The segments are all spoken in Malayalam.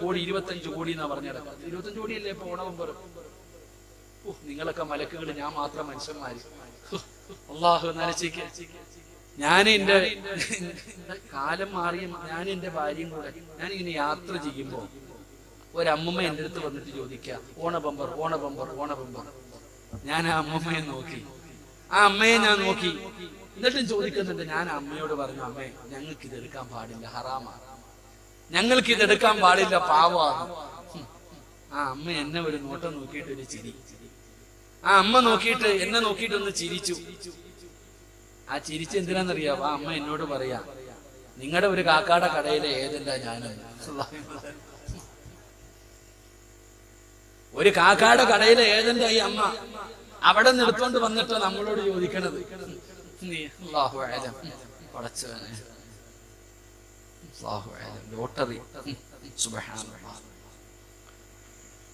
കോടി 25 കോടി എന്നാ പറഞ്ഞത്. 25 കോടിയല്ലേ ഇപ്പൊ ഓണബമ്പർ. നിങ്ങളൊക്കെ മലക്കുകൾ, ഞാൻ മാത്രം മനുഷ്യന്മാര്. അള്ളാഹു നരച്ചിക്ക്. ഞാൻ എന്റെ കാലം മാറിയ ഞാൻ എന്റെ ഭാര്യയും കൂടെ ഞാനിങ്ങനെ യാത്ര ചെയ്യുമ്പോ ഒരമ്മമ്മ എന്റെ അടുത്ത് വന്നിട്ട് ചോദിക്കുക, ഓണബമ്പർ ഓണബമ്പർ ഓണബമ്പർ. ഞാൻ ആ അമ്മമ്മയെ നോക്കി, ആ അമ്മയെ ഞാൻ നോക്കി. എന്നിട്ടും ചോദിക്കുന്നുണ്ട്. ഞാൻ അമ്മയോട് പറഞ്ഞു, അമ്മേ ഞങ്ങൾക്ക് ഇതെടുക്കാൻ പാടില്ല, ഹറാമാണ്, ഞങ്ങൾക്ക് ഇതെടുക്കാൻ പാടില്ല, പാവമാണ്. ആ അമ്മ എന്നെ ഒരു നോട്ടം നോക്കിയിട്ട് ഒരു ചിരി. ആ അമ്മ നോക്കിയിട്ട് എന്നെ നോക്കിയിട്ടൊന്ന് ചിരിച്ചു. ആ ചിരിച്ച് എന്തിനാന്നറിയാവോ? ആ അമ്മ എന്നോട് പറയാ, നിങ്ങളുടെ ഒരു കാക്കാടെ കടയിലെ ഏജന്റാ ഞാനെന്ന്. ഒരു കാക്കാടെ കടയിലെ ഏജന്റായി അമ്മ. അവിടെ നിന്ന് എടുത്തോണ്ട് വന്നിട്ട് നമ്മളോട് ചോദിക്കണത്, ലോട്ടറി.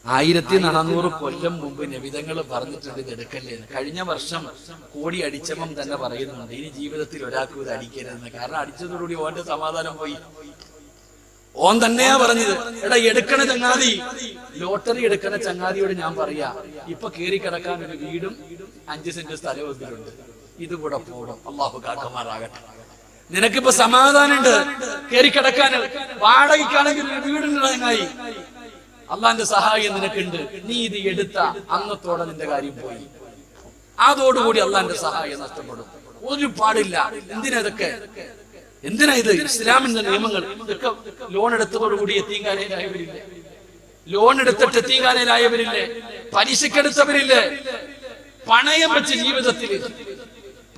1400 കൊല്ലം മുമ്പ് നബിതങ്ങൾ പറഞ്ഞിട്ടുണ്ട് ഇത് എടുക്കല്ലേ. കഴിഞ്ഞ വർഷം കോടി അടിച്ചവൻ തന്നെ പറയുന്നുണ്ട്, ഇനി ജീവിതത്തിൽ ഒരാൾക്കും ഇത് അടിക്കരുതെന്ന്. കാരണം അടിച്ചതോടുകൂടി ഓന്റെ സമാധാനം പോയി. ഓൻ തന്നെയാ പറഞ്ഞത്, എടാ എടുക്കണ ചങ്ങാതി, ലോട്ടറി എടുക്കണ ചങ്ങാതിയോട് ഞാൻ പറയാ, ഇപ്പൊ കയറി കിടക്കാൻ ഒരു വീടും 5 സെന്റ് സ്ഥലവും ഇതിലുണ്ട്, ഇത് കൂടെ പോടും. അള്ളാഹു കാക്കമാറാകട്ടെ. നിനക്കിപ്പോ സമാധാനമുണ്ട് കയറി കിടക്കാൻ. വാടകയ്ക്കാണെങ്കിൽ വീടുണ്ട് ചങ്ങായി, അള്ളാന്റെ സഹായം നിനക്കുണ്ട്. നീ ഇത് എടുത്ത അന്നത്തോടെ നിന്റെ കാര്യം പോയി. അതോടുകൂടി അള്ളാന്റെ സഹായം നഷ്ടപ്പെടും. ഒരു പാടില്ല. എന്തിനാ ഇതൊക്കെ? എന്തിനാ ഇത്? ഇസ്ലാമിന്റെ നിയമങ്ങൾ. ഇതൊക്കെ ലോൺ എടുത്തതോടുകൂടി എത്തീങ്കാനയിലായവരില്ലേ? ലോൺ എടുത്തിട്ട് എത്തീങ്കാനയിലായവരില്ലേ? പലിശക്കെടുത്തവരില്ലേ? പണയം വെച്ച് ജീവിതത്തിൽ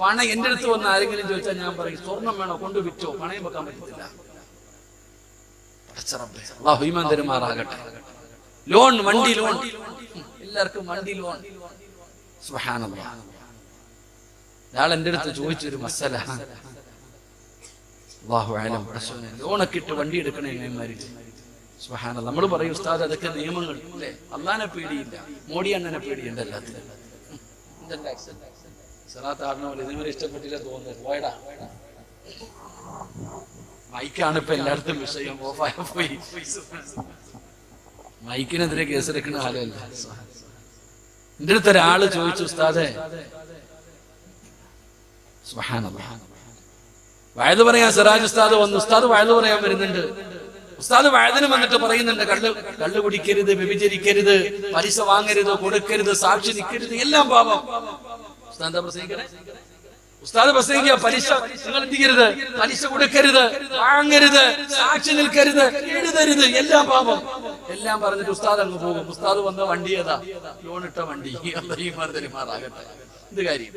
പണം എന്റെ അടുത്ത് വന്ന് ആരെങ്കിലും ചോദിച്ചാൽ ഞാൻ പറയും, സ്വർണം വേണോ, കൊണ്ട് വിറ്റോ, പണയം വെക്കാൻ പറ്റത്തില്ല. അല്ലാഹു ഈമാൻ തരുമാറാകട്ടെ. ലോൺ, വണ്ടി ലോൺ, എല്ലാവർക്കും വണ്ടി ലോൺ. സുബ്ഹാനല്ലാഹ്. ഒരാൾ എന്റെ അടുത്ത് ചോദിച്ചൊരു മസല, അല്ലാഹു അലം, ലോണൊക്കെ ഇട്ട് വണ്ടി എടുക്കണേ എങ്ങനെമാര്? സുബ്ഹാനല്ലാഹ്. നമ്മൾ പറയും, ഉസ്താദ് അതൊക്കെ നിയമങ്ങൾ അല്ലേ, അള്ളാനെ പേടിയില്ല, മോഡി അണ്ണനെ പേടിയുണ്ട് എല്ലാത്തിനും. ഇതുവരെ ഇഷ്ടപ്പെട്ടില്ല തോന്നുന്നത്. പോയടാ, മൈക്കാണ് ഇപ്പൊ എല്ലായിടത്തും വിഷയം. പോയി മൈക്കിനെതിരെ കേസെടുക്കുന്ന കാലമല്ല. എന്റെ അടുത്ത് ഒരാള് ചോദിച്ചു, ഉസ്താദേ, സുബ്ഹാനല്ലാഹ്, വഅദ് പറയാൻ സിറാജ് ഉസ്താദ് വന്നു. ഉസ്താദ് വഅദ് പറയാൻ വരുന്നുണ്ട്. ഉസ്താദ് വഅദിന് വന്നിട്ട് പറയുന്നുണ്ട്, കള്ളു കുടിക്കരുത്, വ്യഭിചരിക്കരുത്, പലിശ വാങ്ങരുത്, കൊടുക്കരുത്, സാക്ഷി നിൽക്കരുത്, എല്ലാം പാപം. ഉസ്താദ് പ്രസംഗിക്കണേ, ഉസ്താദ് പ്രസംഗിക്കുക, പലിശ നിങ്ങൾ എന്ത് ചെയ്യരുത്, പലിശ കൊടുക്കരുത്, വാങ്ങരുത്, സാക്ഷി നിൽക്കരുത്, എഴുതരുത്, എല്ലാം പാപം. എല്ലാം പറഞ്ഞിട്ട് ഉസ്താദ് അങ്ങ് പോകും. ഉസ്താദ് വന്ന വണ്ടി ഏതാ? ലോൺ ഇട്ട വണ്ടി. മാറാകട്ടെ. എന്ത് കാര്യം?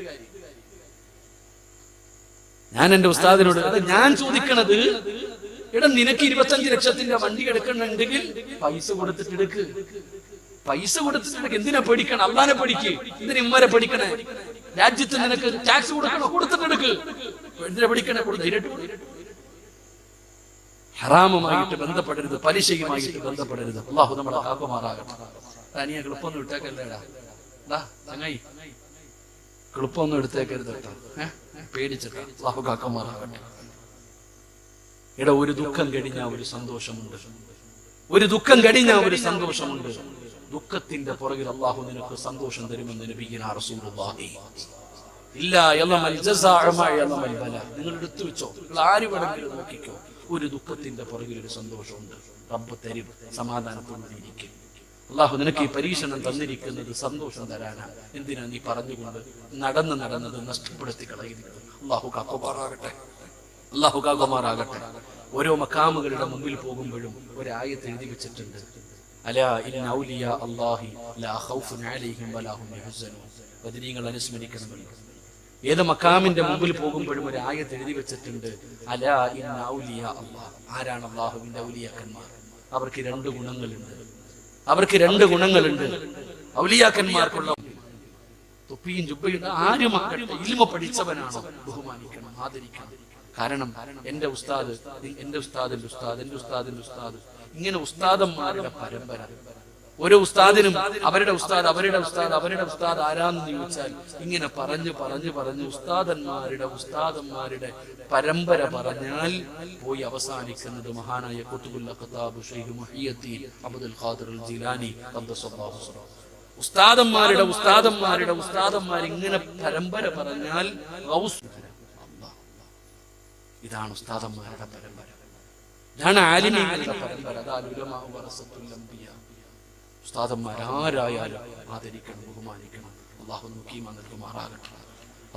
ഞാൻ എന്റെ ഉസ്താദിനോട് ഞാൻ ചോദിക്കണത്, എടാ നിനക്ക് 25 ലക്ഷത്തിന്റെ വണ്ടി എടുക്കണമെങ്കിൽ പൈസ കൊടുത്തിട്ട് എടുക്ക്, പൈസ കൊടുത്തിട്ട് എന്തിനാ പേടിക്കണം? അള്ളാനെ പേടിക്ക്. എന്തിനാ ഇമ്മരെ പേടിക്കണേ? രാജ്യത്ത് നിനക്ക് ടാക്സ് കൊടുക്കണോ? കൊടുത്തിട്ട് എടുക്ക്. എന്തിനാ പേടിക്കണേ? ഹറാമുമായിട്ട് ബന്ധപ്പെടരുത്, പലിശയുമായിട്ട് ബന്ധപ്പെടരുത്. അള്ളാഹു നമ്മളെ കാക്കുമാറാകട്ടെ. തനിയെ ക്ലിപ്പൊന്നും ഇട്ടേക്കല്ലേടാ, ചങ്ങായി, ക്ലിപ്പൊന്നും എടുത്തേക്കരുത് കേട്ടോ, പേടിച്ചിട്ട്. അള്ളാഹു കാക്കുമാറാകട്ടെ. എടാ, ഒരു ദുഃഖം കഴിഞ്ഞാൽ ഒരു സന്തോഷമുണ്ട്, ഒരു ദുഃഖം കഴിഞ്ഞാൽ ഒരു സന്തോഷമുണ്ട്. ദുഃഖത്തിന്റെ പുറകിൽ അള്ളാഹു നിനക്ക് സന്തോഷം തരുമെന്ന് നബിയുനാ റസൂലുള്ളാഹി. ഇല്ലാ യളമൽ ജസാഅ മാ യളമൽ ബലാ. നിങ്ങൾ എടുത്തു വെച്ചോ, നിങ്ങൾ ആര് വേണമെങ്കിലും നോക്കിക്കോ, ഒരു ദുഃഖത്തിന്റെ പുറകിൽ ഒരു സന്തോഷമുണ്ട്. റബ്ബ് തരും, സമാധാനത്തോടെയിരിക്കും. അള്ളാഹു നിനക്ക് ഈ പരീക്ഷണം തന്നിരിക്കുന്നത് സന്തോഷം തരാനാണ്. എന്തിനാ നീ പറഞ്ഞുകൊണ്ട് നടന്നത് നഷ്ടപ്പെടുത്തി കളയുന്നത്? അള്ളാഹു കാക്കുമാറാകട്ടെ, അള്ളാഹു കാക്കുമാറാകട്ടെ. ഓരോ മഖാമുകളുടെ മുമ്പിൽ പോകുമ്പോഴും ഒരു ആയത്ത് എഴുതി വെച്ചിട്ടുണ്ട്, അലാ ഇന്ന ഔലിയാ അല്ലാഹി ലാ ഖൗഫുൻ അലൈഹിം വലാ ഹും യഹ്സനൂൻ. ബദരീങ്ങൾ അനുസ്മരിക്കണമെന്ന് ഏത് മഖാമിന്റെ മുമ്പിൽ പോകുമ്പോഴും ഒരു ആയത്ത് എഴുതി വെച്ചിട്ടുണ്ട്, അലാ ഇന്ന ഔലിയാ അല്ലാഹ്. ആരാണ് അല്ലാഹുവിന്റെ ഔലിയാക്കന്മാർ? അവർക്ക് 2 ഗുണങ്ങളുണ്ട്. അവർക്ക് 2 ഗുണങ്ങളുണ്ട്. ഔലിയാക്കന്മാർക്കുള്ള തൊപ്പിയും ജുബ്ബയും ആരുമാകട്ടെ, ഇൽമ പഠിച്ചവനാണോ ബഹുമാനിക്കണം, ആദരിക്കണം. കാരണം എന്റെ ഉസ്താദ്, എന്റെ ഉസ്താദിന്റെ ഉസ്താദ്, എന്റെ ഉസ്താദിന്റെ ഉസ്താദ്, ഇങ്ങനെ ഉസ്താദന്മാരുടെ പരമ്പര. ഓരോ ഉസ്താദിനും അവരുടെ ഉസ്താദ് ആരാന്ന് ചോദിച്ചാൽ ഇങ്ങനെ പറഞ്ഞു ഉസ്താദന്മാരുടെ പരമ്പര പറഞ്ഞാൽ പോയി അവസാനിക്കുന്നത് മഹാനായ ഖുത്ബുൽ അഖ്താബ് ശൈഖ് മുഹിയുദ്ദീൻ അബ്ദുൽ ഖാദിർ അൽ ജീലാനി ഖദ്ദസല്ലാഹു സിറഹു. ഉസ്താദന്മാർ ഇങ്ങനെ പരമ്പര പറഞ്ഞാൽ ഇതാണ് ഉസ്താദന്മാരുടെ പരമ്പര, ഇതാണ് ആലിമീങ്ങളുടെ പരമ്പര. ഉസ്താദന്മാർ ആരായാലും ആദരിക്കണം, ബഹുമാനിക്കണം. അള്ളാഹു നമുക്ക് ഈമാൻ നൽകുമാറാകട്ടെ.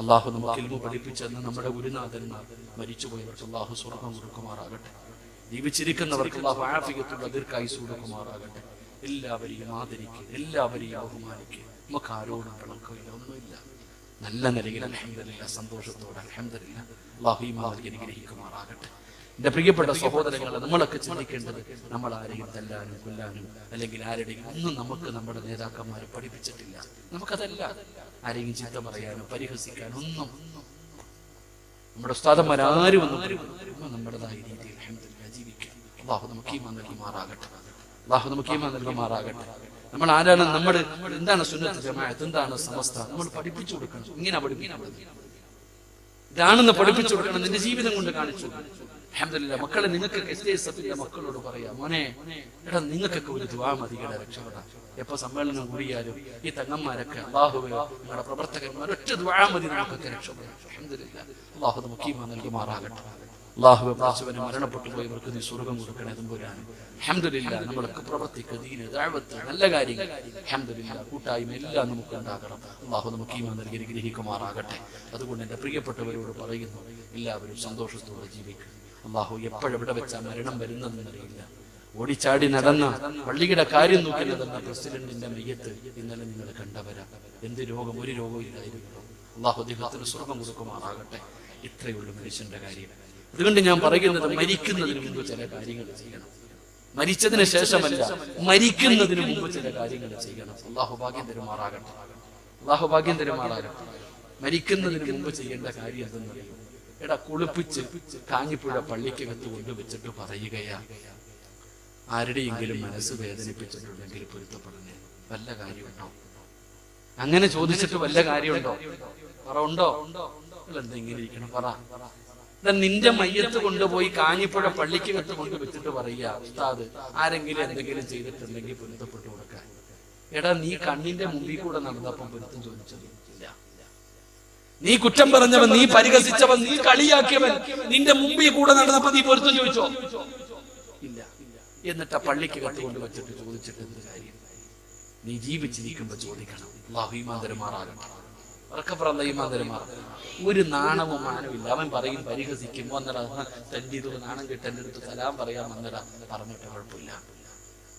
അള്ളാഹു നമുക്ക് ഇൽമു പഠിപ്പിച്ചെന്ന് നമ്മുടെ ഗുരുനാഥന്മാർ മരിച്ചുപോയവർക്ക് അള്ളാഹു സ്വർഗ്ഗം കൊടുക്കുമാറാകട്ടെ. ജീവിച്ചിരിക്കുന്നവർക്ക് അള്ളാഹു ആഫിയത്തുള്ള ദീർഘായുസ്സ് കൊടുക്കുമാറാകട്ടെ. എല്ലാവരെയും ആദരിക്കുക, എല്ലാവരെയും ബഹുമാനിക്കുക. നമുക്ക് ആരോടും പിണക്കമില്ല, ഒന്നുമില്ല. നല്ല നിലയിൽ അൽഹംദുലില്ലാഹ് സന്തോഷത്തോടെ അൽഹംദുലില്ലാഹ് അള്ളാഹു ഈമാൻ നൽകി അനുഗ്രഹിക്കുമാറാകട്ടെ. എന്റെ പ്രിയപ്പെട്ട സഹോദരങ്ങളെ, നമ്മളൊക്കെ ചിന്തിക്കേണ്ടത് നമ്മൾ ആരെയും തല്ലാനും കൊല്ലാനും അല്ലെങ്കിൽ ആരുടെയും ഒന്നും നമുക്ക് നമ്മുടെ നേതാക്കന്മാരെ പഠിപ്പിച്ചിട്ടില്ല. നമുക്കതല്ല, ആരെയും ചീത്ത പറയാനോ പരിഹസിക്കാനോ ഒന്നും നമ്മുടെ ഉസ്താദന്മാരാരും ഒന്നും നമ്മുടേതായ രീതിയിൽ അൽഹംദുലില്ലാഹ് ജീവിക്കാം. അള്ളാഹു നമുക്ക് ഈമാൻ നൽകുമാറാകട്ടെ. നമ്മൾ ആരാണ്, നമ്മൾ എന്താണ് സുന്നത്ത് ജമാഅത്ത്, എന്താണ് സമസ്ത, നമ്മൾ പഠിപ്പിച്ചു കൊടുക്കണം. ഇങ്ങനെ പഠിപ്പിക്കണം, ഇതാണെന്ന് പഠിപ്പിച്ചു കൊടുക്കണം. നിന്റെ ജീവിതം കൊണ്ട് കാണിച്ചു. അൽഹംദുലില്ലാഹ് മക്കളെ, നിങ്ങൾക്കൊക്കെ SJSF മക്കളോട് പറയാം, മോനെ എടാ നിങ്ങൾക്കൊക്കെ ഒരു ദുആ മതിയുടെ രക്ഷപ്പെടാം. എപ്പോ സമ്മേളനം കൂടിയാലും ഈ തങ്ങന്മാരൊക്കെ അല്ലാഹുവേ നിങ്ങളുടെ പ്രവർത്തകന്മാർ ഒറ്റ ദുആ മതി നമുക്കൊക്കെ രക്ഷപ്പെടാം. അൽഹംദുലില്ലാഹ് അല്ലാഹു നമുക്ക് ഈമാൻ നൽകുമാറാകട്ടെ. അല്ലാഹുവേ പാർശ്വനെ മരണപ്പെട്ടു പോയവർക്ക് നീ സ്വർഗ്ഗം കൊടുക്കണേ തമ്പുരാനെ. അൽഹംദുലില്ലാഹ് നമ്മളൊക്കെ പ്രവർത്തിക്കുക, ദീന് ദഅവത്ത് നല്ല കാര്യങ്ങൾ അൽഹംദുലില്ലാഹ് കൂട്ടായ്മ എല്ലാം നമുക്ക് ഉണ്ടാകണം. അല്ലാഹു നമുക്ക് ഈമാൻ നൽകി അനുഗ്രഹിക്കുമാറാകട്ടെ. അതുകൊണ്ട് എൻ്റെ പ്രിയപ്പെട്ടവരോട് പറയുന്നു, എല്ലാവരും സന്തോഷത്തോടെ ജീവിക്കുക. അല്ലാഹു എപ്പോഴെവിടെ വെച്ചാ മരണം വരുന്നതെന്നറിയില്ല. ഓടിച്ചാടി നടന്ന പള്ളിയുടെ കാര്യം നോക്കി നടന്ന പ്രസിഡന്റിന്റെ മയ്യത്ത് ഇന്നലെ നിങ്ങൾ കണ്ടവരാ. എന്ത് രോഗം, ഒരു രോഗവും ഇല്ലായിരുന്നു. അല്ലാഹു അദ്ദേഹത്തിന് സ്വർഗ്ഗം കൊടുക്കുമാറാകട്ടെ. ഇത്രയുള്ളൂ മനുഷ്യന്റെ കാര്യം. അതുകൊണ്ട് ഞാൻ പറയുന്നത്, മരിക്കുന്നതിന് മുമ്പ് ചില കാര്യങ്ങൾ ചെയ്യണം. മരിച്ചതിന് ശേഷമല്ല, മരിക്കുന്നതിന് മുമ്പ് ചില കാര്യങ്ങൾ ചെയ്യണം. അല്ലാഹു ഭാഗ്യം തരുമാറാകട്ടെ. മരിക്കുന്നതിന് മുമ്പ് ചെയ്യേണ്ട കാര്യം എന്തെന്നറിയും? എടാ, കുളിപ്പിച്ച് കാഞ്ഞിപ്പുഴ പള്ളിക്കകത്ത് കൊണ്ടുവച്ചിട്ട് പറയുകയാ, ആരുടെയെങ്കിലും മനസ്സ് വേദനിപ്പിച്ചിട്ടുണ്ടെങ്കിൽ പൊരുത്തപ്പെടണേ. വല്ല കാര്യമുണ്ടോ? അങ്ങനെ ചോദിച്ചിട്ട് വല്ല കാര്യമുണ്ടോ? പറ, ഉണ്ടോ? എന്തെങ്കിലും ഇരിക്കണം, പറ. നിന്റെ മയ്യത്ത് കൊണ്ടുപോയി കാഞ്ഞിപ്പുഴ പള്ളിക്കകത്ത് കൊണ്ടുവച്ചിട്ട് പറയുക, ഉസ്താദ് ആരെങ്കിലും എന്തെങ്കിലും ചെയ്തിട്ടുണ്ടെങ്കിൽ പൊരുത്തപ്പെട്ടു കൊടുക്കാൻ. എടാ, നീ കണ്ണിന്റെ മുമ്പിൽ കൂടെ നടന്നപ്പം പൊരുത്തം ചോദിച്ചത് ഇല്ല. നീ കുറ്റം പറഞ്ഞവൻ, നീ പരിഹസിച്ചവൻ, നീ കളിയാക്കിയവൻ നിന്റെ മുമ്പിൽ കൂടെ നടന്നപ്പോ നീ പൊരുത്തം ചോദിച്ചോ? ഇല്ല. എന്നിട്ട് ആ പള്ളിക്കകത്ത് കൊണ്ടുവച്ചിട്ട് ചോദിച്ചിട്ട് എന്ത് കാര്യം? നീ ജീവിച്ചിരിക്കുമ്പോ ചോദിക്കണം. അല്ലാഹു ഈമാൻ തരുമാറാകട്ടെ. ഒരു നാണവും മാനവില്ല. അവൻ പറയും, പരിഹസിക്കും, വന്നടാ തന്റെ ഇതൊരു നാണം കിട്ടന്റെ അടുത്ത് സലാം പറയാൻ വന്നടാ, പറഞ്ഞിട്ട് കുഴപ്പമില്ല.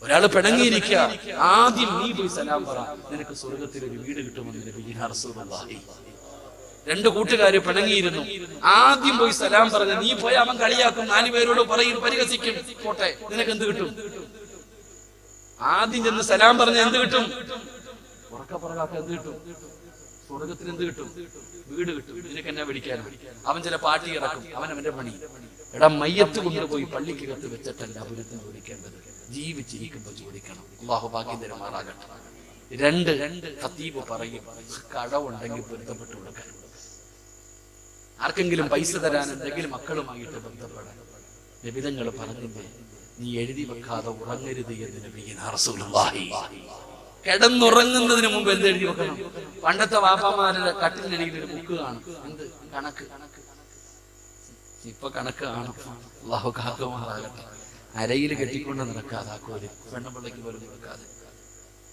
ഒരാള് പിണങ്ങിയിരിക്കുക, ആദ്യം നീ പോയി സലാം പറ, നിനക്ക് സ്വർഗത്തിൽ ഒരു വീട് കിട്ടുമെന്ന് നബി റസൂലുള്ളാഹി. രണ്ട് കൂട്ടുകാര് പിണങ്ങിയിരുന്നു, ആദ്യം പോയി സലാം പറഞ്ഞ നീ പോയി അവൻ കളിയാക്കും, 4 പേരോട് പറയും, പരിഹസിക്കും, പോട്ടെ, നിനക്ക് എന്ത് കിട്ടും? ആദ്യം ചെന്ന് സലാം പറഞ്ഞ എന്ത് കിട്ടും? ഉറക്കപ്പുറകാക്ക എന്ത് കിട്ടും? സ്വർഗത്തിന് എന്ത് കിട്ടും? വീട് കിട്ടും. നിനക്ക് എന്നെ പിടിക്കാനും. അവൻ ചില പാർട്ടി ഇറക്കും, അവന്റെ പണി. എടാ, മയ്യത്ത് കൊണ്ടുപോയി പള്ളിക്കകത്ത് വെച്ചിട്ടല്ല പൊരുത്തം ചോദിക്കേണ്ടത്, ജീവിച്ചിരിക്കുമ്പോ ചോദിക്കണം. അല്ലാഹു ഭാഗ്യം തരുമാറാകട്ടെ. 2 ഖതീബ് പറയും, കടവുണ്ടെങ്കിൽ പൊരുത്തപ്പെട്ടു കൊടുക്കാൻ. ആർക്കെങ്കിലും പൈസ തരാൻ എന്തെങ്കിലും മക്കളുമായിട്ട് ബന്ധപ്പെടാൻ. നബിതങ്ങൾ പറഞ്ഞില്ലേ, നീ എഴുതി വെക്കാതെ ഉറങ്ങരുത് എന്ന് നബി റസൂലുള്ളാഹി. കിടന്നുറങ്ങുന്നതിന് മുമ്പ് എന്ത് എഴുതി വെക്കണം? പണ്ടത്തെ വാപ്പമാരുടെ കട്ടിലിനടിയിൽ ഒരു ബുക്ക് കാണും, എന്ത്? കണക്ക്. ഇപ്പൊ കണക്ക് കാണും. അല്ലാഹു കാക്കുമാറാകട്ടെ. അരയിൽ കെട്ടിക്കൊണ്ട് നടക്കാതാക്കോല്, പെണ്ണുപിള്ളയ്ക്ക് പോലും കൊടുക്കാതെ,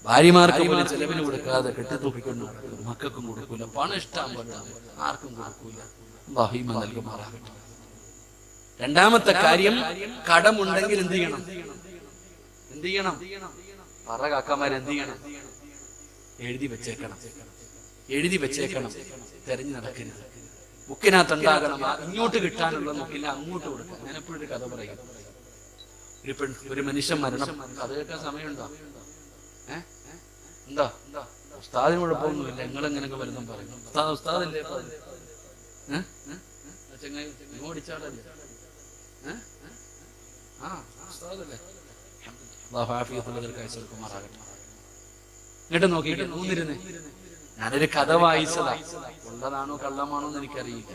ഭാര്യമാർക്ക് പോലും ചെലവിന് കൊടുക്കാതെ കെട്ടിത്തൂക്കിക്കൊണ്ട് നടക്കും. മക്കൾക്കും കൊടുക്കൂല, പണം ഇഷ്ടം പറ്റാതെ ആർക്കും കൊടുക്കൂല. അല്ലാഹു ഈമാൻ നൽകുമാറാകട്ടെ. രണ്ടാമത്തെ കാര്യം, കടമുണ്ടെങ്കിൽ എന്ത് ചെയ്യണം? പറ കാക്കമാർ, എന്ത് ചെയ്യണം? എഴുതി വെച്ചേക്കണം. തെരഞ്ഞു നടക്കരുത്. ബുക്കിനകത്ത് ഉണ്ടാകണം. ഇങ്ങോട്ട് കിട്ടാനുള്ള നോക്കില്ല, അങ്ങോട്ട് കൊടുക്കുക. ഞാൻ എപ്പോഴും ഒരു കഥ പറയും. ഒരു മനുഷ്യൻ മരണം, കഥ കേൾക്കാൻ സമയമുണ്ടോ? എന്താ ഉസ്താദിന് കുഴപ്പമൊന്നുമില്ല, നിങ്ങളെങ്ങനെയൊക്കെ വരുന്നു പറയും. ഉസ്താദല്ലേ ചങ്ങായി ഓടിച്ചാടല്ലേ? ഉസ്താദല്ലേ? അല്ലാഹു ആഫിയത്തുള്ള ദീർഘായുസ്സ് നൽകുമാറാകട്ടെ. ഇങ്ങോട്ട് നോക്കിക്കേ, ഊന്നിരുന്നേ. ഞാനൊരു കഥ വായിച്ചതാ, ഉള്ളതാണോ കള്ളമാണോ എന്ന് എനിക്കറിയില്ല.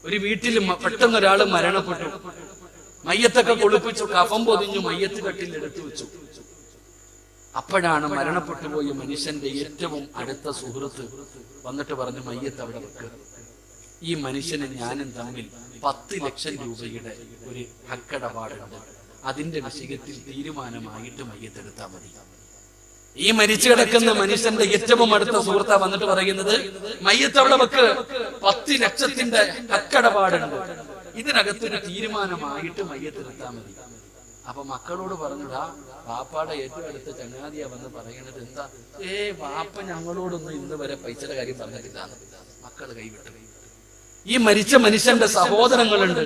ഒരു വീട്ടിൽ പെട്ടെന്ന് ഒരാൾ മരണപ്പെട്ടു. മയ്യത്തൊക്കെ കുളിപ്പിച്ചു, കഫം പൊതിഞ്ഞു, മയ്യത്ത് കട്ടിൽ എടുത്തു വെച്ചു. അപ്പോഴാണ് മരണപ്പെട്ടു പോയ മനുഷ്യന്റെ ഏറ്റവും അടുത്ത സുഹൃത്ത് വന്നിട്ട് പറഞ്ഞു, മയ്യത്ത് അവിടെ വെക്കുക. ഈ മനുഷ്യന് ഞാനും തമ്മിൽ 10 ലക്ഷം രൂപയുടെ ഒരു ഹക്കടപാടുണ്ട്. അതിന്റെ വിഷയത്തിൽ തീരുമാനമായിട്ട് മയ്യത്തെടുത്താൽ മതി. ഈ മരിച്ചു കിടക്കുന്ന മനുഷ്യന്റെ ഏറ്റവും അടുത്ത സുഹൃത്താ വന്നിട്ട് പറയുന്നത്, മയ്യത്ത് അവിടെ വെക്ക്, 10 ലക്ഷത്തിന്റെ ഹക്കടപാടുണ്ട്, ഇതിനകത്തൊരു തീരുമാനമായിട്ട് മയ്യത്തെടുത്താൽ മതി. അപ്പൊ മക്കളോട് പറഞ്ഞുടാ, വാപ്പാടെ ഏറ്റവും അടുത്ത ചങ്ങാതിയാ വന്ന് പറയണത് എന്താ, വാപ്പ ഞങ്ങളോടൊന്നും ഇന്ന് വരെ പൈസയുടെ കാര്യം പറഞ്ഞിട്ടില്ല. മക്കള് കൈവിട്ടു. ഈ മരിച്ച മനുഷ്യന്റെ സഹോദരങ്ങളുണ്ട്,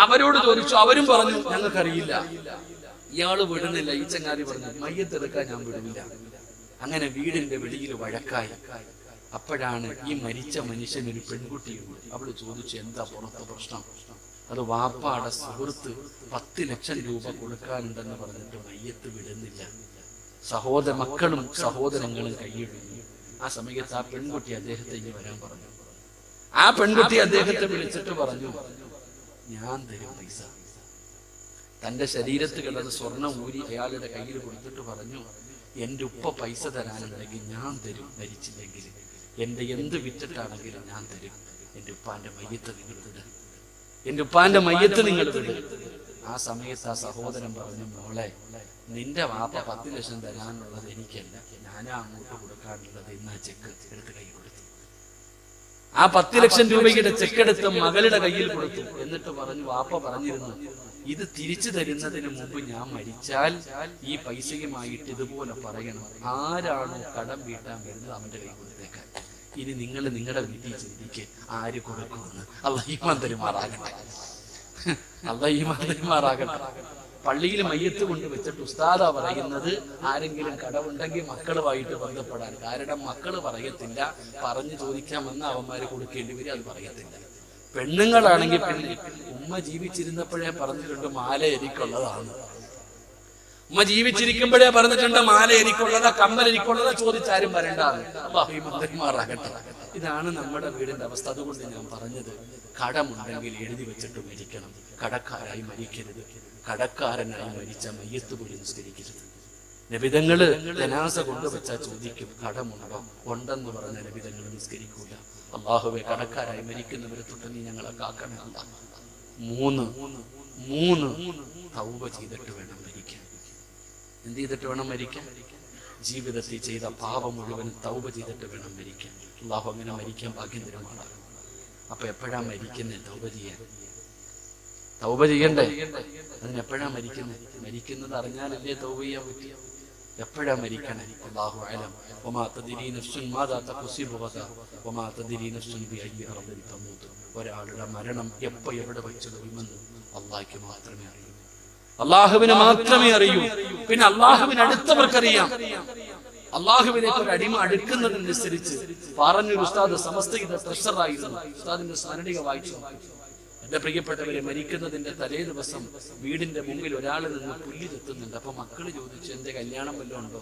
അവരോട് ചോദിച്ചു, അവരും പറഞ്ഞു ഞങ്ങൾക്കറിയില്ല. ഇയാള് വിടുന്നില്ല. ഈ ചങ്ങാതി പറഞ്ഞു, മയ്യത്തെടുക്കാൻ ഞാൻ വിടുന്നില്ല. അങ്ങനെ വീടിന്റെ വെളിയിൽ വഴക്കായി. അപ്പോഴാണ് ഈ മരിച്ച മനുഷ്യനൊരു പെൺകുട്ടിയുണ്ട്. അവള് ചോദിച്ചു, എന്താ പുറത്തെ പ്രശ്നം? അത് വാപ്പാടെ സുഹൃത്ത് 10 ലക്ഷം രൂപ കൊടുക്കാനുണ്ടെന്ന് പറഞ്ഞിട്ട് മയ്യത്ത് വിടുന്നില്ല. മക്കളും സഹോദരങ്ങളും കൈയിടുന്നു. ആ സമയത്ത് ആ പെൺകുട്ടി അദ്ദേഹത്തെ ഇനി വരാൻ പറഞ്ഞു. ആ പെൺകുട്ടി അദ്ദേഹത്തെ വിളിച്ചിട്ട് പറഞ്ഞു, ഞാൻ തരും പൈസ. തന്റെ ശരീരത്ത് കിടന്ന് സ്വർണം ഊരി അയാളുടെ കയ്യിൽ കൊടുത്തിട്ട് പറഞ്ഞു, എന്റെ ഉപ്പ പൈസ തരാനുണ്ടെങ്കിൽ ഞാൻ തരും, മരിച്ചില്ലെങ്കിൽ എന്റെ എന്ത് വിറ്റിട്ടാണെങ്കിലും ഞാൻ തരും. എന്റെ ഉപ്പാന്റെ മയ്യത്ത് നിങ്ങൾ വിട്, എന്റെ ഉപ്പാന്റെ മയ്യത്ത് നിങ്ങൾ വിട്. ആ സമയത്ത് ആ സഹോദരൻ പറഞ്ഞു, മോളെ, നിന്റെ വാപ്പ 10 ലക്ഷം തരാനുള്ളത് എനിക്കല്ല, ഞാനാ അങ്ങോട്ട് കൊടുക്കാനുള്ളത്. ഇന്ന് ആ ചെക്ക് എടുത്ത് കൈ കൊടുത്തു. ആ 10 ലക്ഷം രൂപയുടെ ചെക്കെടുത്ത് മകളുടെ കയ്യിൽ കൊടുത്തു. എന്നിട്ട് പറഞ്ഞു, വാപ്പ പറഞ്ഞിരുന്നു, ഇത് തിരിച്ചു തരുന്നതിന് മുമ്പ് ഞാൻ മരിച്ചാൽ ഈ പൈസയുമായിട്ട് ഇതുപോലെ പറയണം, ആരാണോ കടം വീട്ടാൻ വരുന്നത് അവന്റെ കൈ കൊടുത്തേക്കാൻ. ഇനി നിങ്ങൾ നിങ്ങളുടെ വീട്ടിൽ ചിന്തിക്ക്, ആര് കൊടുക്കുമെന്ന്. അല്ലാഹു ഈമാൻ തരുമാറാകട്ടെ, അല്ലാഹു ഈമാൻ തരുമാറാകട്ടെ. പള്ളിയിൽ മയ്യത്ത് കൊണ്ട് വെച്ചിട്ട് ഉസ്താദാ പറയുന്നത്, ആരെങ്കിലും കടമുണ്ടെങ്കിൽ മക്കളുമായിട്ട് ബന്ധപ്പെടാൻ. കാരണം മക്കള് പറയത്തില്ല, പറഞ്ഞു ചോദിക്കാമെന്ന് അവന്മാര് കൊടുക്കേണ്ടി വരും, അത് പറയത്തില്ല. പെണ്ണുങ്ങളാണെങ്കിൽ പിന്നെ ഉമ്മ ജീവിച്ചിരുന്നപ്പോഴേ പറഞ്ഞിട്ടുണ്ട്, മാല എനിക്കുള്ളതാണ്. ഉമ്മ ജീവിച്ചിരിക്കുമ്പോഴേ പറഞ്ഞിട്ടുണ്ട്, മാല എനിക്കുള്ളതാ, കമ്മൽ എനിക്കുള്ളതാ, ചോദിച്ചാരും വരണ്ടാണ്. അല്ലാഹു മന്ത്രിമാറാകട്ടെ. ഇതാണ് നമ്മുടെ വീടിന്റെ അവസ്ഥ. അതുകൊണ്ട് ഞാൻ പറഞ്ഞത്, കടമുണ്ടെങ്കിൽ എഴുതി വെച്ചിട്ട് മരിക്കണം. കടക്കാരായി മരിക്കരുത്. കടക്കാരനായി മരിച്ച മയ്യത്ത് പോലും നിസ്കരിക്കരുത്. നബിതങ്ങള് ജനാസ കൊണ്ടുവച്ചാൽ ചോദിക്കും, കടമുണ്ടോ? ഉണ്ടെന്ന് പറഞ്ഞ നബിതങ്ങൾ നിസ്കരിക്കൂല. അല്ലാഹുവേ, കടക്കാരായി മരിക്കുന്നവരെ തൊട്ട് നീ ഞങ്ങളെ കാക്കണേ. മൂന്ന് തൗബ ചെയ്തിട്ട് വേണം മരിക്കാൻ. എന്ത് ചെയ്തിട്ട് വേണം മരിക്കാൻ? ജീവിതത്തിൽ ചെയ്ത പാപം മുഴുവൻ തൗബ ചെയ്തിട്ട് വേണം മരിക്കാൻ. അല്ലാഹു അങ്ങനെ മരിക്കാൻ ഭാഗ്യം തരുമാറാകും. അപ്പൊ എപ്പോഴാ മരിക്കുന്നത്? തൗബ ചെയ്യണ്ടേ? അതിനെപ്പോഴാ മരിക്കുന്നത്? മരിക്കുന്നത് അറിഞ്ഞാലല്ലേ തൗബ ചെയ്യാൻ പറ്റിയ. എപ്പോഴാ മരിക്കണേ? അല്ലാഹു അഅലം. വമാ തദ്രി നഫ്സുൻ മാദാ തക്സിബു ഗദാ വമാ തദ്രി നഫ്സുൻ ബിഅയ്യി അർദിൻ തമൂത്. ഒരാളുടെ മരണം എപ്പോ എവിടെ വെച്ച് വരുമെന്ന് അല്ലാഹുവിന് മാത്രമേ അറിയൂ. അല്ലാഹുവിന് മാത്രമേ അറിയൂ. പിന്നെ അല്ലാഹുവിന് അടുത്തവർക്കറിയാം. അല്ലാഹുവിലേക്ക് ഒരു അടിമ അടുക്കുന്നതിനനുസരിച്ച് പറഞ്ഞൊരു ഉസ്താദ് സമസ്തയുടെ ട്രഷറായിരുന്നു. ഉസ്താദിന്റെ സ്മരണിക വായിച്ചു. എന്റെ പ്രിയപ്പെട്ടവരെ, മരിക്കുന്നതിന്റെ തലേ ദിവസം വീടിന്റെ മുമ്പിൽ ഒരാൾ നിന്ന് പുല്ല് ചെത്തുന്നുണ്ട്. അപ്പൊ മക്കള് ചോദിച്ചു, എന്റെ കല്യാണം വല്ലതും ഉണ്ടോ?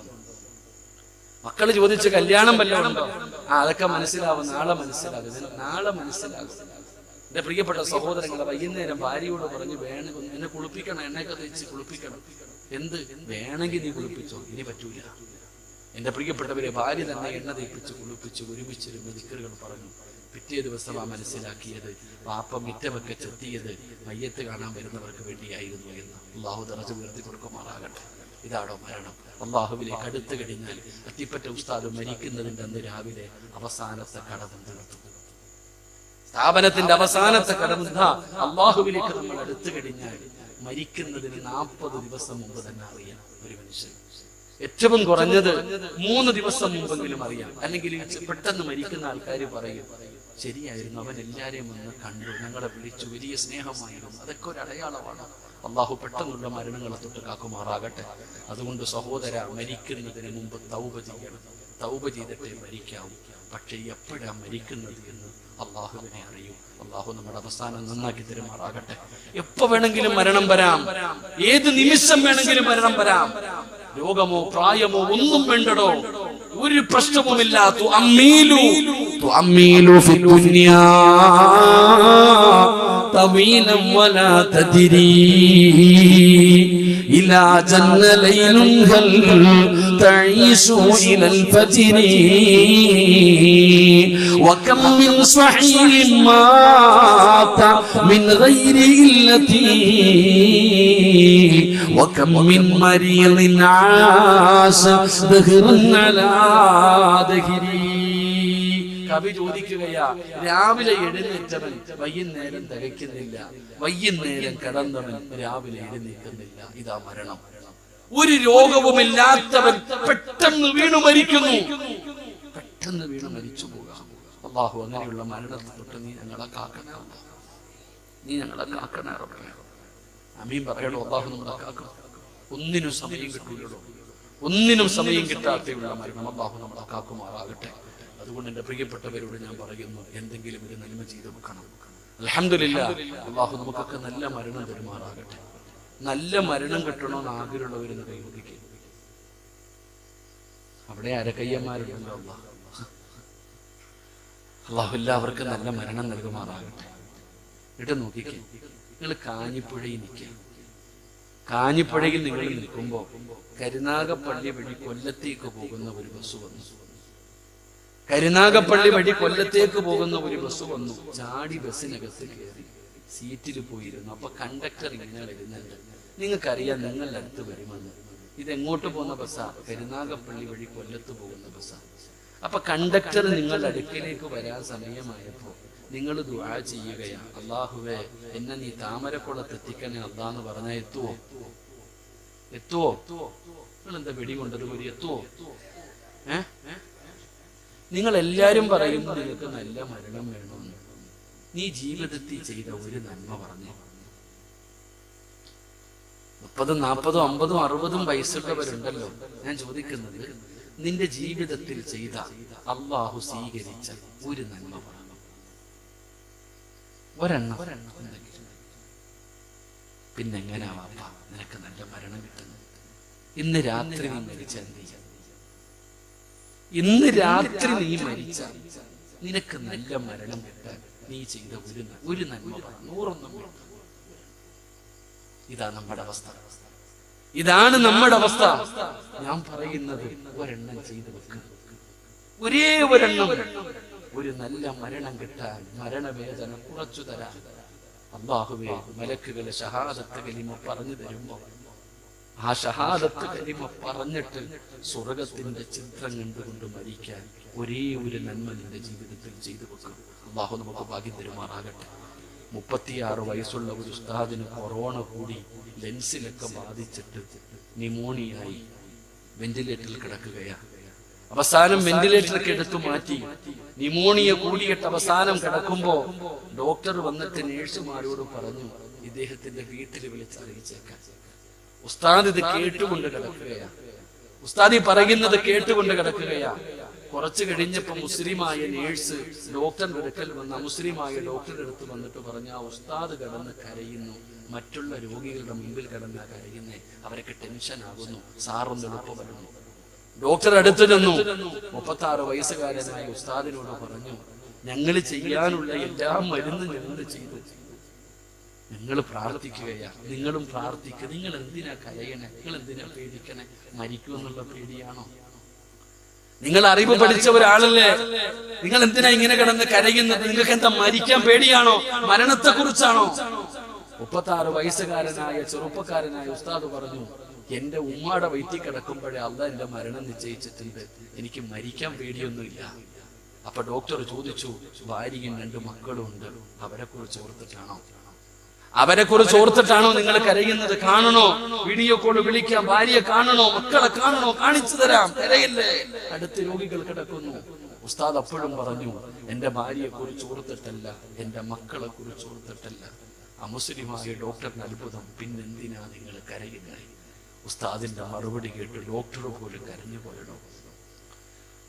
മക്കള് ചോദിച്ചു, കല്യാണം വല്ലതും ഉണ്ടോ? അതൊക്കെ മനസ്സിലാവും, നാളെ മനസ്സിലാകും. എന്റെ പ്രിയപ്പെട്ട സഹോദരങ്ങളെ, വൈകുന്നേരം ഭാര്യയോട് പറഞ്ഞു, വേണം എന്നെ കുളിപ്പിക്കണം, എണ്ണയൊക്കെ തേച്ച് കുളിപ്പിക്കണം. എന്ത് വേണമെങ്കിൽ നീ കുളിപ്പിച്ചോ, ഇനി പറ്റൂല. എന്റെ പ്രിയപ്പെട്ടവരെ, ഭാര്യ തന്നെ എണ്ണ തേപ്പിച്ച് കുളിപ്പിച്ച് ഒരുമിച്ചിരുന്ന് ദിക്റുകൾ പറഞ്ഞു. പിറ്റേ ദിവസം മനസ്സിലാക്കിയത്, വാപ്പ മിറ്റമൊക്കെ ചെത്തിയത് മയ്യത്ത് കാണാൻ വരുന്നവർക്ക് വേണ്ടിയായിരുന്നു എന്ന്. അല്ലാഹു ദറജ ഉയർത്തി കൊടുക്കുമാറാകട്ടെ. ഇതാണോ മരണം? അല്ലാഹുവിലേക്ക് അടുത്ത് കഴിഞ്ഞാൽ അത്തിപ്പറ്റ ഉസ്താദ് മരിക്കുന്നതിന്റെ അന്ന് രാവിലെ അവസാനത്തെ കടം തീർത്തു. സ്ഥാപനത്തിന്റെ അവസാനത്തെ കടം അല്ലാഹുവിലേക്ക് നമ്മൾ അടുത്ത് കഴിഞ്ഞാൽ മരിക്കുന്നതിന് 40 ദിവസം മുമ്പ് തന്നെ അറിയാം. ഒരു മനുഷ്യൻ ഏറ്റവും കുറഞ്ഞത് 3 ദിവസം മുമ്പെങ്കിലും അറിയാം. അല്ലെങ്കിൽ പെട്ടെന്ന് മരിക്കുന്ന ആൾക്കാർ പറയും, ശരിയായിരുന്നു, അവൻ എല്ലാരെയും വന്ന് കണ്ടു, ഞങ്ങളെ വിളിച്ചു, വലിയ സ്നേഹമായിരുന്നു. അതൊക്കെ ഒരു അടയാളമാണ്. അല്ലാഹു പെട്ടെന്നുള്ള മരണങ്ങളെ തൊട്ട് കാക്കുമാറാകട്ടെ. അതുകൊണ്ട് സഹോദര, മരിക്കുന്നതിന് മുമ്പ് തൗബ ചെയ്യണം. തൗബ ചെയ്തിട്ടേ മരിക്കാവൂ. പക്ഷെ എപ്പോഴാ മരിക്കുന്നത് എന്ന് അല്ലാഹുവിനെ അറിയൂ. അല്ലാഹു നമ്മുടെ അവസാനം നന്നാക്കി തരുമാറാകട്ടെ. എപ്പോ വേണമെങ്കിലും മരണം വരാം, ഏത് നിമിഷം വേണമെങ്കിലും മരണം വരാം. രോഗമോ പ്രായമോ ഒന്നും വേണ്ടടോ. ഒരു പ്രശ്നവുമില്ല. തുഅമ്മീലു ഫി ദുനിയാ طويلا ولا تدري إلى جن ليل هل تعيش إلى الفجر وكم من صحيح مات من غير علة وكم من مريض عاش دهرا على دهري. കവി ചോദിക്കുകയാ, രാവിലെ എഴുന്നേറ്റവൻ വൈകുന്നേരം തികയ്ക്കുന്നില്ല, വൈകുന്നേരം കിടന്നവൻ രാവിലെ എഴുന്നേൽക്കുന്നില്ല. ഇതാ മരണം. ഒരു രോഗവുമില്ലാത്തവൻ പെട്ടെന്ന് വീണു മരിക്കുന്നു, പെട്ടെന്ന് വീണു മരിച്ചു പോകാം. അല്ലാഹു അങ്ങനെയുള്ള മരണത്തെ തൊട്ട് നീ ഞങ്ങളെ കാക്കണേ, നീ ഞങ്ങളെ കാക്കണേ. ആമീൻ പറയണോ? അല്ലാഹു നമ്മളെ കാക്കണം. ഒന്നിനും സമയം കിട്ടൂലോ, ഒന്നിനും സമയം കിട്ടാത്തയുള്ള മരണം അല്ലാഹു നമ്മളെ കാക്കുമാറാകട്ടെ. അതുകൊണ്ട് എൻ്റെ പ്രിയപ്പെട്ടവരോട് ഞാൻ പറയുന്നു, എന്തെങ്കിലും ഒരു നന്മ ചെയ്തു വെക്കണം. അൽഹംദുലില്ലാഹ്, അല്ലാഹു നമുക്കൊക്കെ നല്ല മരണം തരുമാറാകട്ടെ. നല്ല മരണം കിട്ടണമെന്ന് ആഗ്രഹമുള്ളവരെന്ന് കൈവരിക്കുക. അവിടെ അരക്കയ്യന്മാരുണ്ടല്ലോ. അല്ലാഹു എല്ലാവർക്കും നല്ല മരണം നൽകുമാറാകട്ടെ. ഇട്ട് നോക്കിക്കേ, നിങ്ങൾ കാഞ്ഞിപ്പുഴയിൽ നിൽക്കുക. കാഞ്ഞിപ്പുഴയിൽ നിങ്ങൾ നിൽക്കുമ്പോൾ കരുനാഗപ്പള്ളി വഴി കൊല്ലത്തേക്ക് പോകുന്ന ഒരു ബസ് വന്നു. കരുനാഗപ്പള്ളി വഴി കൊല്ലത്തേക്ക് പോകുന്ന ഒരു ബസ് വന്നു. ചാടി ബസ്സിനകത്ത് കയറി സീറ്റിൽ പോയിരുന്നു. അപ്പൊ കണ്ടക്ടർ ഇങ്ങനെ വരുന്നുണ്ട്. നിങ്ങൾക്കറിയാം നിങ്ങളുടെ അടുത്ത് വരുമെന്ന്. ഇതെങ്ങോട്ട് പോകുന്ന ബസ്സാ? കരുനാഗപ്പള്ളി വഴി കൊല്ലത്ത് പോകുന്ന ബസ്സാ. അപ്പൊ കണ്ടക്ടർ നിങ്ങളുടെ അടുക്കിലേക്ക് വരാൻ സമയമായപ്പോ നിങ്ങൾ ദുആ ചെയ്യുകയാ, അല്ലാഹുവേ എന്നെ നീ താമരക്കുളത്ത് എത്തിക്കണേ അല്ലാന്ന് പറഞ്ഞാൽ എത്തുവോ? നിങ്ങൾ എന്താ വെടി കൊണ്ടത് പോലെ എത്തുവോ? നിങ്ങൾ എല്ലാരും പറയുന്നു നിങ്ങൾക്ക് നല്ല മരണം വേണമെന്ന്. നീ ജീവിതത്തിൽ ചെയ്ത ഒരു നന്മ പറഞ്ഞു. 30, 40, 50, 60 വയസ്സുള്ളവരുണ്ടല്ലോ. ഞാൻ ചോദിക്കുന്നത്, നിന്റെ ജീവിതത്തിൽ ചെയ്ത അല്ലാഹു സ്വീകരിച്ച ഒരു നന്മ പറഞ്ഞു. ഒരെണ്ണം. പിന്നെങ്ങനാ വാപ്പ നിനക്ക് നല്ല മരണം കിട്ടുന്നത്? ഇന്ന് രാത്രി നീ മരിച്ച, ഇന്ന് രാത്രി നീ മരിച്ച നിനക്ക് നല്ല മരണം കിട്ടാൻ നീ ചെയ്ത ഒരു നന്മ പറഞ്ഞു. 100 ഇതാ നമ്മുടെ അവസ്ഥ, ഇതാണ് നമ്മുടെ അവസ്ഥ. ഞാൻ പറയുന്നത് ഒരെണ്ണം ചെയ്തു വെക്കുക, ഒരേ ഒരെണ്ണം. ഒരു നല്ല മരണം കിട്ടാൻ, മരണവേദന കുറച്ചു തരാൻ അല്ലാഹുവേ മലക്കുകളെ ഷഹാദത്ത് കലിമ പറഞ്ഞു തരുമ്പോ ആ ഷഹാദത്ത് കലിമ പറഞ്ഞിട്ട് സ്വർഗത്തിന്റെ ചിത്രം കണ്ടുകൊണ്ട് മരിക്കാൻ ഒരേ ഒരു നന്മ നിന്റെ ജീവിതത്തിൽ ചെയ്തു വെക്കും. അല്ലാഹു നമുക്ക് ഭാഗ്യം തരുമാറാകട്ടെ. 36 വയസ്സുള്ള ഒരു ഉസ്താദിന് കൊറോണ കൂടി ലെൻസിലൊക്കെ ബാധിച്ചിട്ട് ന്യൂമോണിയായി വെന്റിലേറ്ററിൽ കിടക്കുകയാണ്. അവസാനം വെന്റിലേറ്ററൊക്കെ എടുത്തു മാറ്റി. ന്യൂമോണിയ കൂടിയിട്ട് അവസാനം കിടക്കുമ്പോ ഡോക്ടർ വന്നിട്ട് നേഴ്സുമാരോട് പറഞ്ഞു, ഇദ്ദേഹത്തിന്റെ വീട്ടിൽ വിളിച്ചറിയിച്ചേക്കാൻ. ഉസ്താദ് ഇത് കേട്ടുകൊണ്ട് കിടക്കുകയാ, ഉസ്താദി പറയുന്നത് കേട്ടുകൊണ്ട് കിടക്കുകയാ. കുറച്ചു കഴിഞ്ഞപ്പോ മുസ്ലിമായ നേഴ്സ് ഡോക്ടറിന്റെ അടുക്കൽ വന്ന മുസ്ലിമായ ഡോക്ടറുടെ അടുത്ത് വന്നിട്ട് പറഞ്ഞു, ആ ഉസ്താദ് കിടന്ന് കരയുന്നു, മറ്റുള്ള രോഗികളുടെ മുമ്പിൽ കിടന്ന കരയുന്നേ, അവരൊക്കെ ടെൻഷൻ ആകുന്നു, സാറൊന്ന് എളുപ്പം വരുന്നു. ഡോക്ടർ അടുത്ത് നിന്നു. 36 വയസ്സുകാരനായ ഉസ്താദിനോട് പറഞ്ഞു, ഞങ്ങൾ ചെയ്യാനുള്ള എല്ലാ മരുന്നും ഞങ്ങൾ ചെയ്തു, നിങ്ങൾ പ്രാർത്ഥിക്കുകയാ, നിങ്ങളും പ്രാർത്ഥിക്കുക. നിങ്ങൾ എന്തിനാ കരയണേ? നിങ്ങൾ എന്തിനാ പേടിക്കണേ? മരിക്കുമെന്നുള്ള പേടിയാണോ? നിങ്ങൾ അറിവ് പഠിച്ച ഒരാളല്ലേ, നിങ്ങൾ എന്തിനാ ഇങ്ങനെ കിടന്ന് കരയുന്നത്? നിങ്ങൾക്ക് എന്താ മരിക്കാൻ പേടിയാണോ? മരണത്തെ കുറിച്ചാണോ? 36 വയസ്സുകാരനായ ചെറുപ്പക്കാരനായ ഉസ്താദ് പറഞ്ഞു, എന്റെ ഉമ്മാടെ വയറ്റിൽ കിടക്കുമ്പോഴേ അള്ളാഹ് എന്റെ മരണം നിശ്ചയിച്ചിട്ടുണ്ട്, എനിക്ക് മരിക്കാൻ പേടിയൊന്നുമില്ല. അപ്പൊ ഡോക്ടർ ചോദിച്ചു, ഭാര്യയും 2 മക്കളും ഉണ്ട്, അവരെ കുറിച്ച് ഓർത്തിട്ടാണോ? അവരെ കുറിച്ച് ഓർത്തിട്ടാണോ നിങ്ങൾ കരയുന്നത്? കാണണോ? വീഡിയോ കോൾ വിളിക്കാം, ഭാര്യയെ കാണണോ, മക്കളെ കാണണോ? കാണിച്ചു തരാം, കരയില്ലേ? അടുത്ത് രോഗികൾ കിടക്കുന്നു. ഉസ്താദ് അപ്പോഴും പറഞ്ഞു, എന്റെ ഭാര്യയെ കുറിച്ച് ഓർത്തിട്ടല്ല, എന്റെ മക്കളെ കുറിച്ച് ഓർത്തിട്ടല്ല. അമുസ്ലിമായ ഡോക്ടറിന് അത്ഭുതം, പിന്നെന്തിനാ നിങ്ങൾ കരയുന്നത്? ഉസ്താദിന്റെ മറുപടി കേട്ട് ഡോക്ടർ പോലും കരഞ്ഞു പോയടോ.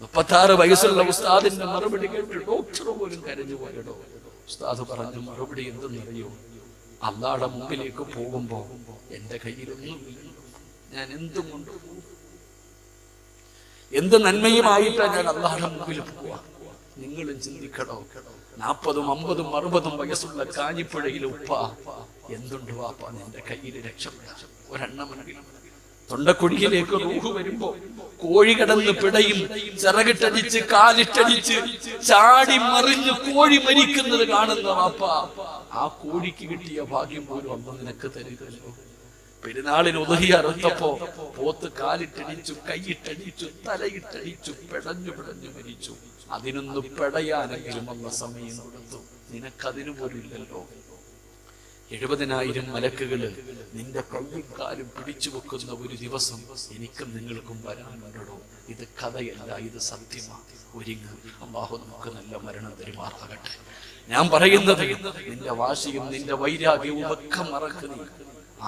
36 വയസ്സുള്ള ഉസ്താദിന്റെ മറുപടി കേട്ട് ഡോക്ടർ പോലും കരഞ്ഞു പോയടോ. ഉസ്താദ് പറഞ്ഞ മറുപടി എന്തെന്നറിയോ? അള്ളാഹുടെ മുമ്പിലേക്ക് പോകുമ്പോ എന്റെ കയ്യിലൊന്നും, ഞാൻ എന്തും കൊണ്ടുപോകും. എന്ത് നന്മയുമായിട്ടാണ് ഞാൻ അള്ളാഹുവിന്റെ മുമ്പിൽ പോവാ? നിങ്ങളും ചിന്തിക്കണോ? 40, 50, 60 വയസ്സുള്ള കാഞ്ഞിപ്പുഴയിലെ ഉപ്പ എന്തുണ്ട് വാപ്പ നിന്റെ കയ്യിൽ രക്ഷപ്പെടാൻ? ഒരെണ്ണമെങ്കിലും. തൊണ്ടക്കുഴിയിലേക്ക് റൂഹ് വരുമ്പോ കോഴി കിടന്ന് പിടയും, ചിറകിട്ടടിച്ച് കാലിട്ടടിച്ച് ചാടി മറിഞ്ഞ് കോഴി മരിക്കുന്നത് കാണുന്ന വാപ്പ, ആ കോഴിക്ക് കിട്ടിയ ഭാഗ്യം പോലും അന്ന് നിനക്ക് തരുകല്ലോ. പെരുന്നാളിന് ഉദഹി അറുത്തപ്പോ പോത്ത് കാലിട്ടടിച്ചു, കൈയിട്ടടിച്ചു, തലയിട്ടടിച്ചു, പിടഞ്ഞു മരിച്ചു. അതിനൊന്ന് പിടയാനെങ്കിലും വന്ന സമയം കൊടുത്തു. നിനക്കതിനു പോലും ഇല്ലല്ലോ. 70,000 മലക്കുകള് നിന്റെ കൈയും കാലും പിടിച്ചു വെക്കുന്ന ഒരു ദിവസം എനിക്കും നിങ്ങൾക്കും വരാനുണ്ടോ? ഇത് കഥയല്ല, ഇത് സത്യമാണ്. ഒരുങ്ങ്. അല്ലാഹു നമുക്ക് നല്ല മരണം തരുമാറാകട്ടെ. ഞാൻ പറയുന്നത് നിന്റെ വാശിയും നിന്റെ വൈരാഗ്യവും ഒക്കെ മറക്കുന്നു.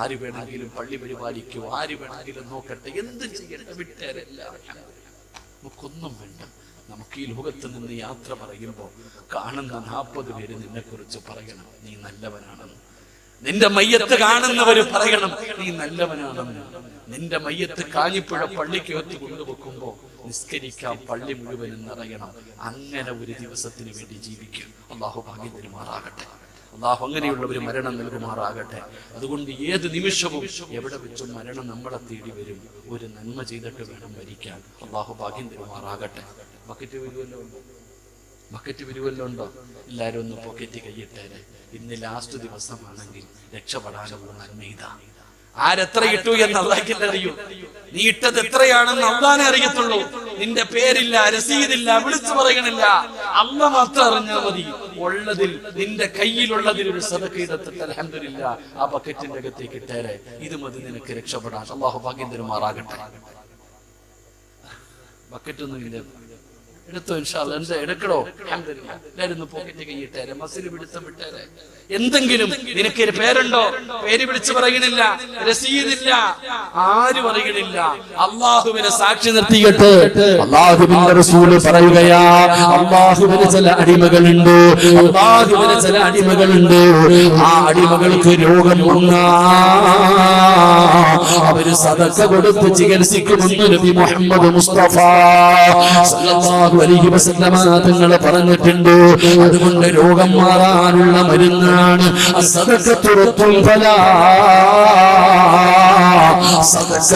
ആര് വേണമെങ്കിലും പള്ളി പരിപാലിക്കൂ, ആര് വേണമെങ്കിലും നോക്കട്ടെ, എന്ത് ചെയ്യട്ടെ, വിട്ടേരല്ല. നമുക്കൊന്നും വേണ്ട. നമുക്ക് ഈ ലോകത്ത് നിന്ന് യാത്ര പറയുമ്പോൾ കാണുന്ന 40 പേര് നിന്നെ കുറിച്ച് പറയണം നീ നല്ലവനാണെന്ന്. നിന്റെ മയ്യത്ത് കാണുന്നവര് പറയണം നീ നല്ലവനാണെന്ന്. നിന്റെ മയ്യത്ത് കാഞ്ഞിപ്പുഴ പള്ളിക്കകത്ത് കൊണ്ടുവെക്കുമ്പോ നിസ്കരിക്കാൻ പള്ളി മുഴുവനും നിറയണം. അങ്ങനെ ഒരു ദിവസത്തിന് വേണ്ടി ജീവിക്കും. അല്ലാഹു ഭാഗ്യം തരുമാറാകട്ടെ. അല്ലാഹു അങ്ങനെയുള്ള ഒരു മരണം നൽകുമാറാകട്ടെ. അതുകൊണ്ട് ഏത് നിമിഷവും എവിടെ വെച്ചും മരണം നമ്മളെ തേടി വരും. ഒരു നന്മ ചെയ്തിട്ട് വേണം മരിക്കാൻ. അല്ലാഹു ഭാഗ്യം തരുമാറാകട്ടെ. ബക്കറ്റ് വിരുവല്ലോ ഉണ്ടോ? എല്ലാരും ഒന്ന് പോക്കറ്റ് കൈയിട്ടേരെ. ഇന്ന് ലാസ്റ്റ് ദിവസമാണെങ്കിൽ രക്ഷപ്പെടാനുള്ള നന്മ ഇതാ. ആരെത്ര ഇട്ടു എന്ന് അള്ളാഹ്ക്ക് അറിയൂ. നീ ഇട്ടത് എത്രയാണെന്ന് അള്ളാഹ്നെ അറിയത്തുള്ളൂ. നിന്റെ പേരില്ല, രസീതില്ല, വിളിച്ചു പറയണില്ല, അള്ളാഹ് മാത്രം അറിഞ്ഞാൽ മതി. ഉള്ളതിൽ നിന്റെ കയ്യിലുള്ളതിൽ ഒരു സദഖ എടുത്തിട്ട് അൽഹംദുലില്ലാ ആ ബക്കറ്റിന്റെ അകത്തേക്ക് ഇട്ടേരെ. ഇത് മതി നിനക്ക് രക്ഷപ്പെടാൻ. അല്ലാഹു ഭാഗ്യം തരുമാറാകട്ടെ. ബക്കറ്റൊന്നും ഇല്ല, എടുത്തോ ഇൻഷാ അല്ലാഹ്. എന്താ എടുക്കണോ? അൽഹംദുലില്ലാ. എല്ലാരും പോക്കറ്റ് കൈയിട്ടേരെ, മസിൽ പിടുത്തം വിട്ടേരെ. എന്തെങ്കിലും നിനക്ക് ഒരു പേരുണ്ടോ? പേര് വിളിച്ചു പറയണില്ല, രസീതില്ല, ആരും പറയണില്ല. അള്ളാഹുവിനെ സാക്ഷി നിർത്തിയിട്ട് അള്ളാഹുവിന്റെ റസൂല് പറയുകയാ, അള്ളാഹുവിന് ചില അടിമകളുണ്ട്, അള്ളാഹുവിന് ചില അടിമകളുണ്ട്. ആ അടിമകൾക്ക് രോഗം വന്നാ അവര് സദഖ കൊടുത്ത് ചികിത്സിക്കുമെന്ന് നബി മുഹമ്മദ് മുസ്തഫ സല്ലല്ലാഹു അലൈഹി വസല്ലമ തങ്ങൾ പറഞ്ഞിട്ടുണ്ട്. അതുകൊണ്ട് രോഗം മാറാനുള്ള മരുന്ന്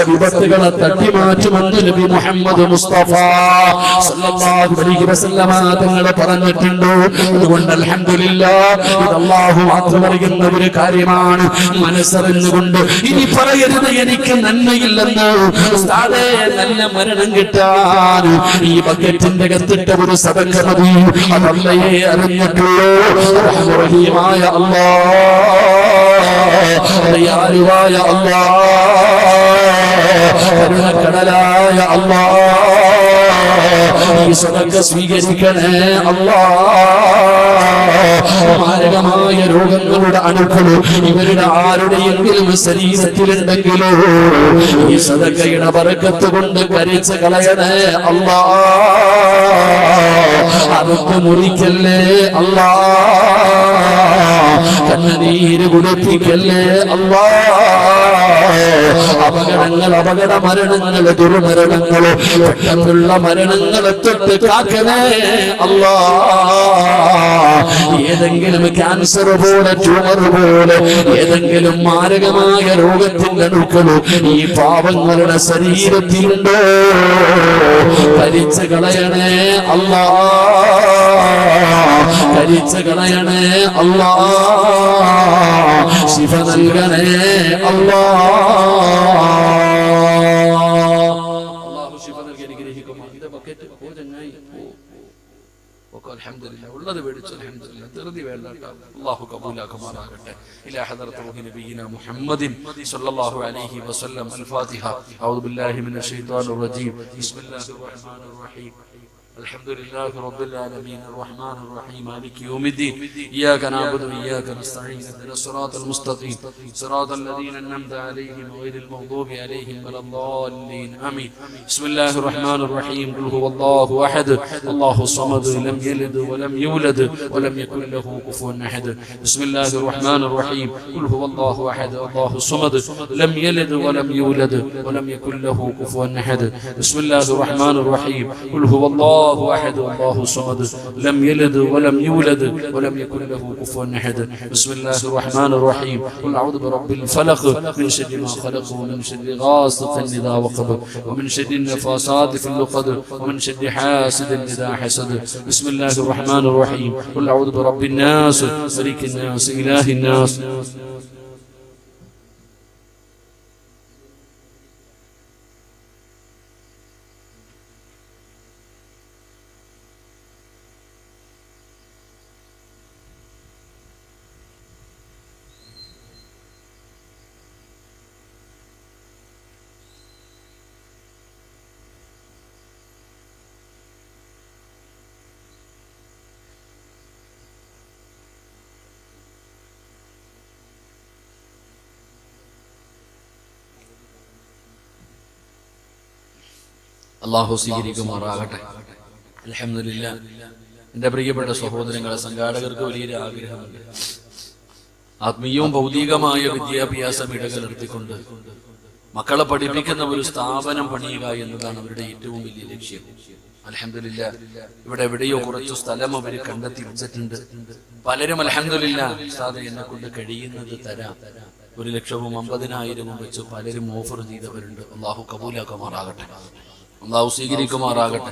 വിപത്തുകളെ തട്ടിമാറ്റുമെന്ന് നബി മുഹമ്മദ് മുസ്തഫ സല്ലല്ലാഹു അലൈഹി വസല്ലമ തങ്ങൾ പറഞ്ഞിട്ടുണ്ട്. അതുകൊണ്ട് അൽഹംദുലില്ലാഹ് ഇത് അല്ലാഹു മാത്രം അറിയുന്ന ഒരു കാര്യമാണ്. മനസ്സറിഞ്ഞുകൊണ്ട് ഇനി പറയരുത് എനിക്ക് നന്മയില്ലെന്ന്. ഉസ്താദേ, നല്ല മരണം കിട്ടാൻ ഈ ബക്കറ്റിന്റെ അകത്തിട്ട ഒരു സദഖ മതി. അതല്ലയെ അറിഞ്ഞിട്ടുള്ളൂ. റഹീമായ അല്ലാഹ്, ദയാലുവായ അല്ലാഹ്, കരുണക്കടലായ അല്ലാഹ്, ഈ സദഖ സ്വീകരിക്കണേ അല്ലാഹ്. മാരകമായ രോഗങ്ങളുടെ അണുക്കള് ഇവരുടെ ആരുടെയെങ്കിലും ശരീരത്തിലുണ്ടെങ്കിലോ ഈ സദഖയുടെ ബറക്കത്ത് കൊണ്ട് കരിച്ച് കളയണേ അല്ലാഹ്. അതൊക്കെ മുറിക്കല്ലേ അല്ലാഹ്, കണ്ണുനീര് കുടിപ്പിക്കല്ലേ അല്ലാഹ്. അപകടങ്ങൾ, അപകട മരണങ്ങൾ, ദുർമരണങ്ങൾ, പെട്ടെന്നുള്ള മരണങ്ങളെ തൊട്ട് കാക്കണേ അല്ലാഹ്. ഏതെങ്കിലും ക്യാൻസർ പോലെ, ട്യൂമർ പോലെ, ഏതെങ്കിലും മാരകമായ രോഗത്തിന്റെ അണുക്കള് ഈ പാവങ്ങളുടെ ശരീരത്തിലുണ്ടോ കരിച്ച് കളയണേ അല്ലാഹ്, കരിച്ച് കളയണേ അല്ലാഹ്, ശിഫ നൽകണേ അല്ലാഹ്. അല്ലാഹു ശിഫ നൽകി അനുഗ്രഹിക്കുമാറാകട്ടെ. ഇത് ബക്കറ്റ് പോ ചങ്ങായി, പോ. അൽഹംദുലില്ലാ. ഉള്ളത് മേടിച്ചു അൽഹംദുലില്ലാ. ധൃതി വേണ്ട കേട്ടോ. അല്ലാഹു കബൂലാക്കുമാറാകട്ടെ. ഇലാ ഹദറത്ത് റൂഹി നബിയിനാ മുഹമ്മദിൻ സ്വല്ലല്ലാഹു അലൈഹി വസല്ലം. അൽ ഫാത്തിഹ. അഊദു ബില്ലാഹി മിനശ് ശൈത്വാനിർ റജീം. ബിസ്മില്ലാഹിർ റഹ്മാനിർ റഹീം. الحمد لله رب العالمين الرحمن الرحيم مالك يوم الدين إياك نعبد وإياك نستعين اهدنا الصراط المستقيم صراط الذين أنعمت عليهم غير المغضوب عليهم ولا الضالين آمين بسم الله الرحمن الرحيم قل هو الله أحد الله الصمد لم يلد ولم يولد ولم يكن له كفوا أحد بسم الله الرحمن الرحيم قل هو الله أحد الله الصمد لم يلد ولم يولد ولم يكن له كفوا أحد بسم الله الرحمن الرحيم قل هو الله أحد الله الصمد لم يلد ولم يولد ولم يكن له كفوا أحد بسم الله الرحمن الرحيم قل أعوذ برب الفلق من شر ما خلق ومن شر غاسق إذا وقب ومن شر النفاثات في العقد ومن شر حاسد إذا حسد بسم الله الرحمن الرحيم قل أعوذ برب الناس ملك الناس إله الناس അല്ലാഹു സ്വീകരിക്കുമാറാകട്ടെ. അൽഹംദുലില്ലാഹ്. എൻ്റെ പ്രിയപ്പെട്ട സഹോദരങ്ങളെ, സംഘാടകർക്ക് വലിയൊരു ആഗ്രഹമുണ്ട്. ആത്മീയവും ഭൗതികമായ വിദ്യാഭ്യാസം ഇടകലർത്തിക്കൊണ്ട് മക്കളെ പഠിപ്പിക്കുന്ന ഒരു സ്ഥാപനം പണിയുക എന്നതാണ് അവരുടെ ഏറ്റവും വലിയ ലക്ഷ്യം. അൽഹംദുലില്ലാഹ്, ഇവിടെ എവിടെയോ കുറച്ചു സ്ഥലം അവർ കണ്ടെത്തി വെച്ചിട്ടുണ്ട്. പലരും അൽഹംദുലില്ലാഹ് ഉസ്താദേ എന്നെ കൊണ്ട് കഴിയുന്നത് തരാം, 1,50,000 വെച്ച് പലരും ഓഫർ ചെയ്തവരുണ്ട്. അല്ലാഹു കബൂലാക്കുമാറാകട്ടെ, അല്ലാഹു സ്വീകരിക്കുമാറാകട്ടെ.